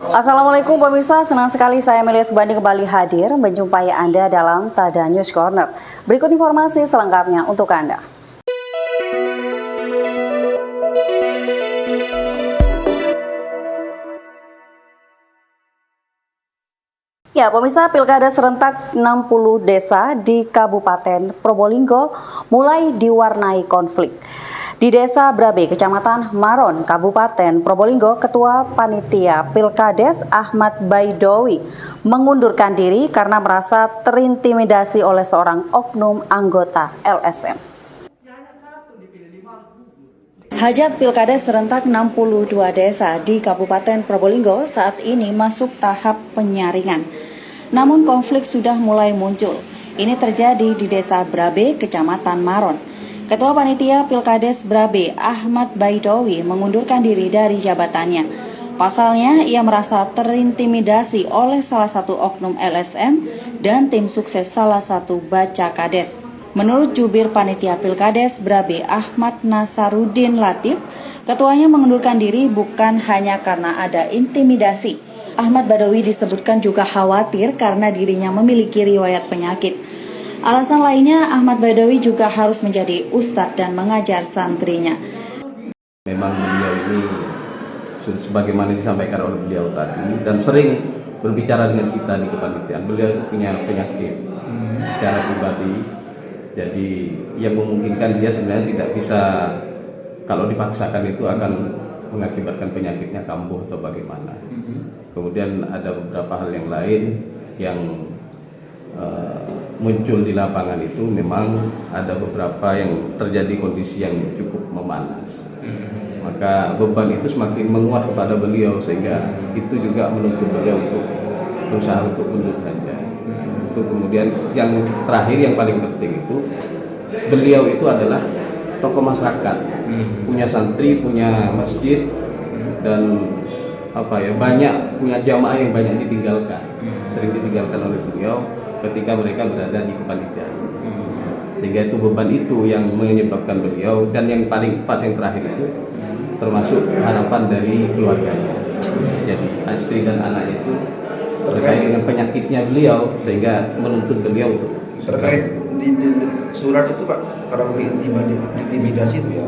Assalamualaikum pemirsa, senang sekali saya Melia Subandi kembali hadir menjumpai Anda dalam Tada News Corner. Berikut informasi selengkapnya untuk Anda. Ya, pemirsa, Pilkada serentak 60 desa di Kabupaten Probolinggo mulai diwarnai konflik. Di Desa Brabe, Kecamatan Maron, Kabupaten Probolinggo, Ketua Panitia Pilkades Ahmad Baidowi mengundurkan diri karena merasa terintimidasi oleh seorang oknum anggota LSM. Hajat Pilkada serentak 62 desa di Kabupaten Probolinggo saat ini masuk tahap penyaringan. Namun konflik sudah mulai muncul. Ini terjadi di Desa Brabe, Kecamatan Maron. Ketua Panitia Pilkades Brabe, Ahmad Baidowi, mengundurkan diri dari jabatannya. Pasalnya, ia merasa terintimidasi oleh salah satu oknum LSM dan tim sukses salah satu baca kades. Menurut jubir Panitia Pilkades Brabe, Ahmad Nasaruddin Latif, ketuanya mengundurkan diri bukan hanya karena ada intimidasi. Ahmad Baidowi disebutkan juga khawatir karena dirinya memiliki riwayat penyakit. Alasan lainnya, Ahmad Baidowi juga harus menjadi ustadz dan mengajar santrinya. Memang beliau ini sebagaimana disampaikan oleh beliau tadi dan sering berbicara dengan kita di kepanitiaan. Beliau itu punya penyakit secara pribadi, jadi yang memungkinkan dia sebenarnya tidak bisa, kalau dipaksakan itu akan mengakibatkan penyakitnya kambuh atau bagaimana. Kemudian ada beberapa hal yang lain yang muncul di lapangan itu, memang ada beberapa yang terjadi kondisi yang cukup memanas. Maka beban itu semakin menguat kepada beliau sehingga itu juga menuntut beliau untuk berusaha untuk mundur saja. Itu kemudian yang terakhir yang paling penting itu beliau itu adalah tokoh masyarakat, punya santri, punya masjid dan banyak punya jamaah yang banyak ditinggalkan, sering ditinggalkan oleh beliau ketika mereka berada di kepanitiaan. Sehingga itu beban itu yang menyebabkan beliau, dan yang paling tepat yang terakhir itu termasuk harapan dari keluarganya. Jadi istri dan anak itu terkait dengan penyakitnya beliau sehingga menuntut beliau untuk terkait di surat itu Pak, kalau intimidasi itu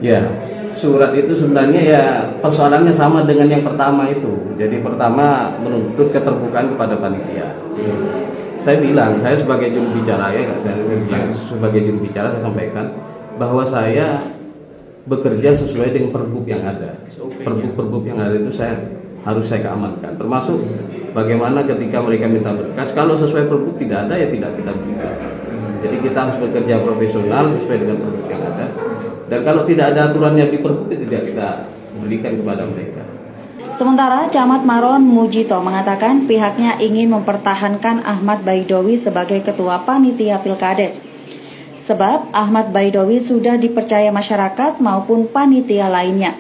ya surat itu sebenarnya ya persoalannya sama dengan yang pertama itu. Jadi pertama menuntut keterbukaan kepada panitia. Saya bilang, saya sebagai juru bicara sebagai juru bicara saya sampaikan bahwa saya bekerja sesuai dengan perbuk yang ada. Perbuk yang ada itu harus saya keamankan. Termasuk bagaimana ketika mereka minta berkas, kalau sesuai perbuk tidak ada ya tidak kita berikan. Jadi kita harus bekerja profesional sesuai dengan perbuk yang ada. Dan kalau tidak ada aturannya di perbuk, tidak kita berikan kepada mereka. Sementara Camat Maron Mujito mengatakan pihaknya ingin mempertahankan Ahmad Baidowi sebagai Ketua Panitia Pilkades. Sebab Ahmad Baidowi sudah dipercaya masyarakat maupun panitia lainnya.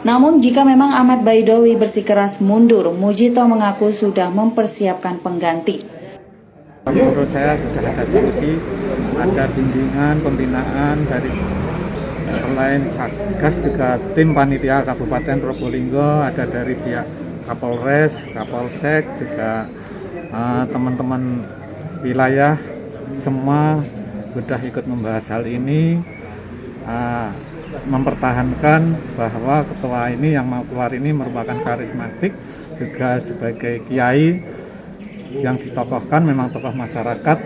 Namun jika memang Ahmad Baidowi bersikeras mundur, Mujito mengaku sudah mempersiapkan pengganti. Menurut saya sudah ada solusi, ada bimbingan, pembinaan dari selain Satgas juga tim panitia Kabupaten Probolinggo, ada dari pihak Kapolres, Kapolsek, juga teman-teman wilayah semua sudah ikut membahas hal ini, mempertahankan bahwa ketua ini yang mau keluar ini merupakan karismatik, juga sebagai kiai yang ditokohkan, memang tokoh masyarakat.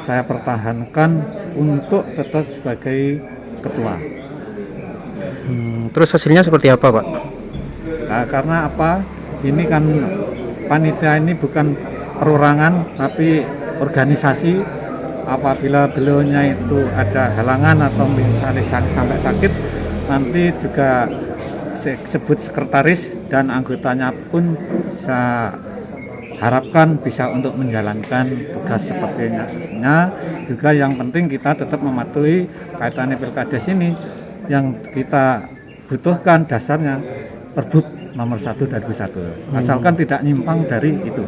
Saya pertahankan untuk tetap sebagai ketua. Terus hasilnya seperti apa, Pak? Nah, karena apa? Ini kan panitia ini bukan perorangan tapi organisasi. Apabila beliaunya itu ada halangan atau misalnya sampai sakit, nanti juga sebut sekretaris dan anggotanya pun saya harapkan bisa untuk menjalankan tugas sepertinya. Juga yang penting kita tetap mematuhi kaitannya Pilkades ini. Yang kita butuhkan dasarnya Perbuk nomor 1 dari 1, asalkan tidak nyimpang dari itu.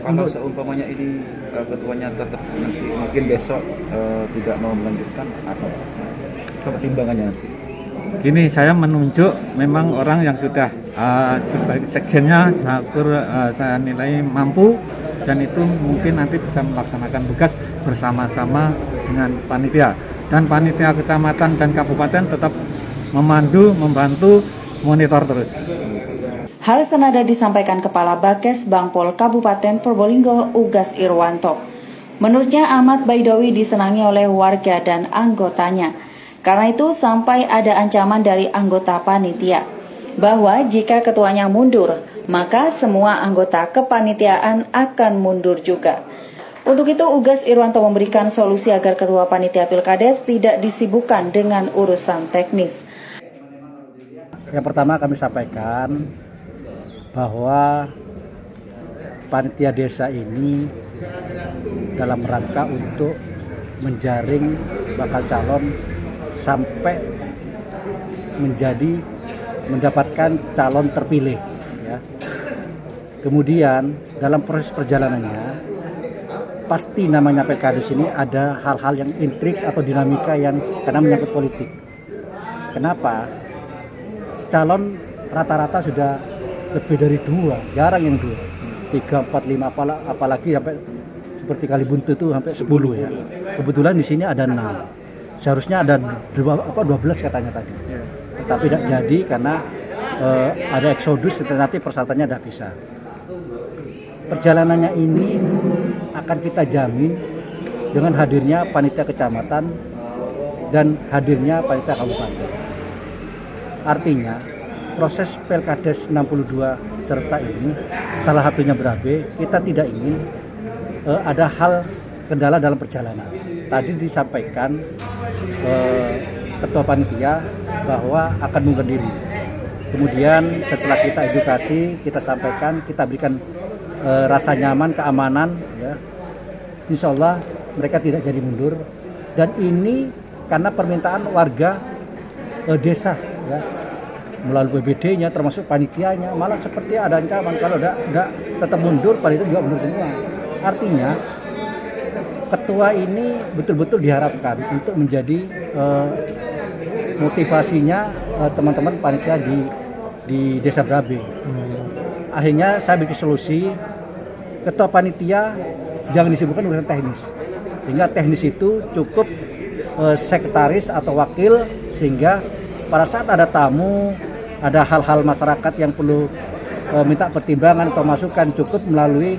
Kalau seumpamanya ini ketuanya tetap nanti mungkin besok tidak mau melanjutkan, apa pertimbangannya nanti? Gini, saya menunjuk memang orang yang sudah sebagai sekjennya saya nilai mampu, dan itu mungkin nanti bisa melaksanakan tugas bersama-sama dengan panitia, dan panitia kecamatan dan kabupaten tetap memandu, membantu, monitor terus. Hal senada disampaikan Kepala Bakes Bangpol Kabupaten Probolinggo Ugas Irwanto. Menurutnya Ahmad Baidowi disenangi oleh warga dan anggotanya. Karena itu sampai ada ancaman dari anggota panitia bahwa jika ketuanya mundur, maka semua anggota kepanitiaan akan mundur juga. Untuk itu Ugas Irwanto memberikan solusi agar ketua panitia Pilkades tidak disibukkan dengan urusan teknis. Yang pertama kami sampaikan bahwa panitia desa ini dalam rangka untuk menjaring bakal calon sampai mendapatkan calon terpilih, ya. Kemudian dalam proses perjalanannya pasti namanya Pilkades ini ada hal-hal yang intrik atau dinamika yang karena menyangkut politik. Kenapa? Calon rata-rata sudah lebih dari 2, jarang yang 2, 3, 4, 5, apalagi sampai seperti Kalibuntu itu sampai 10 ya. Kebetulan di sini ada 6. Seharusnya ada 12 katanya tadi. Tapi tidak jadi karena ada eksodus, nanti persyaratannya tidak bisa. Perjalanannya ini akan kita jamin dengan hadirnya panitia kecamatan dan hadirnya panitia kabupaten. Artinya proses Pilkades 62 serta ini salah satunya berabe, kita tidak ingin ada hal kendala dalam perjalanan. Tadi disampaikan ketua panitia bahwa akan mengundurkan diri. Kemudian setelah kita edukasi, kita sampaikan, kita berikan rasa nyaman, keamanan, ya. Insya Allah mereka tidak jadi mundur. Dan ini karena permintaan warga desa, ya, melalui BBD-nya, termasuk panitianya, malah seperti ada ancaman kalau tidak tetap mundur, panitia juga mundur semua. Artinya ketua ini betul-betul diharapkan untuk menjadi motivasinya teman-teman panitia di Desa Berabe. Akhirnya saya bikin solusi, ketua panitia jangan disibukkan urusan teknis, sehingga teknis itu cukup sekretaris atau wakil, sehingga pada saat ada tamu, ada hal-hal masyarakat yang perlu minta pertimbangan atau masukan, cukup melalui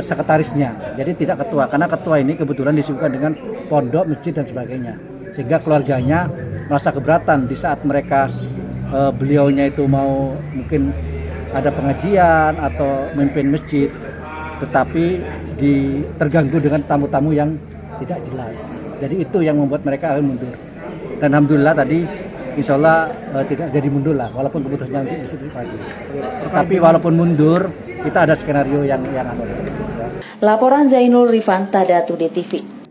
sekretarisnya. Jadi tidak ketua, karena ketua ini kebetulan disibukkan dengan pondok, masjid dan sebagainya, sehingga keluarganya merasa keberatan di saat mereka beliaunya itu mau mungkin ada pengajian atau memimpin masjid, tetapi terganggu dengan tamu-tamu yang tidak jelas. Jadi itu yang membuat mereka akan mundur. Dan alhamdulillah tadi insya Allah tidak jadi mundur lah, walaupun keputusannya nanti besok pagi. Tapi walaupun mundur, kita ada skenario yang ada. Laporan Zainul Rifan, Tadatu DTV.